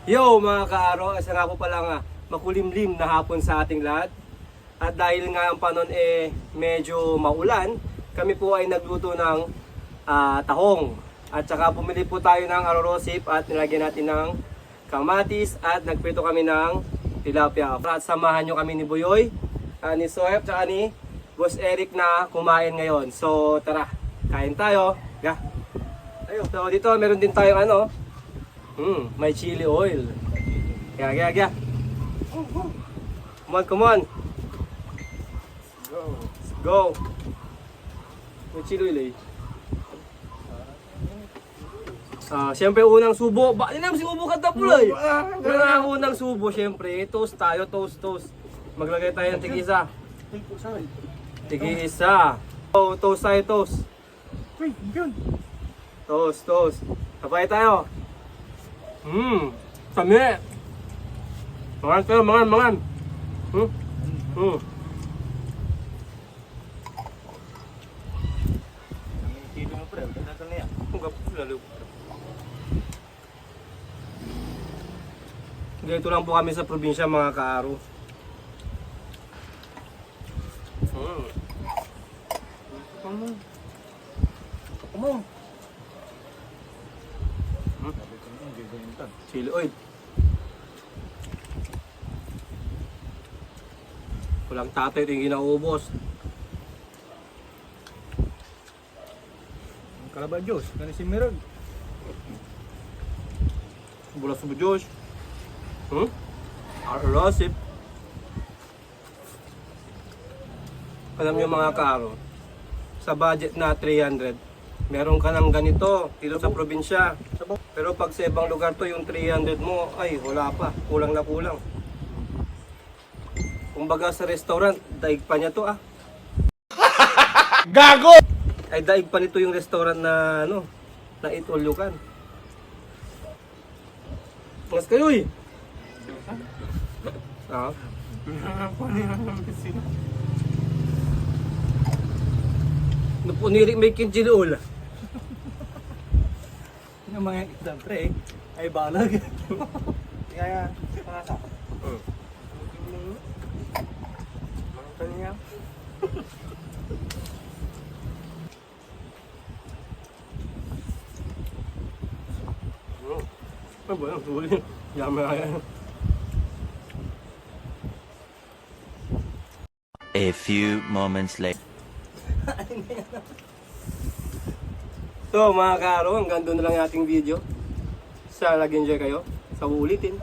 Yo mga kaaro, isa nga po palang makulimlim na hapon sa ating lahat. At dahil nga ang panon medyo maulan, kami po ay nagluto ng tahong. At saka bumili po tayo ng arorosip at nilagyan natin ng kamatis at nagprito kami ng tilapia. At samahan nyo kami ni Buyoy, ni Sohep, at ni Boss Eric na kumain ngayon. So tara, kain tayo. Yeah. Ayun, so dito meron din tayong may chili oil. Kaya. Come on. Let's go. May chili oil eh. Siyempre unang subo. Bakit na subo ka tapulay? Unang subo siyempre. Toast tayo, toast. Maglagay tayo ng tig-isa. Tig-isa. Oh, toast tayo, toast. Toast. Sabay tayo. Kami. Mangan tayo, mangan. Ganito lang po kami sa probinsya mga kaaro. Chili oil. Walang tatay ito yung ginaubos. Kalaban Diyos, ganun si Meron. Bulas sa Diyos. Arosip. Alam nyo mga kaaro, sa budget na 300, meron ka ng ganito dito sa probinsya. Pero pag sa ibang lugar to, yung 300 mo, ay wala pa, kulang na kulang. Kumbaga sa restaurant, daig pa niya to Gago! Ay daig pa nito yung restaurant na na eat all you can. Mas kayo eh. Napuniri may kinjili oil. Yung mga isang pre, ay balag. Kaya, panasa. Kanya. Ano ba yung huli? Yama. A few moments later. So mga kaaro, hanggang doon na lang yung ating video. Sa nag-enjoy kayo, sa uulitin.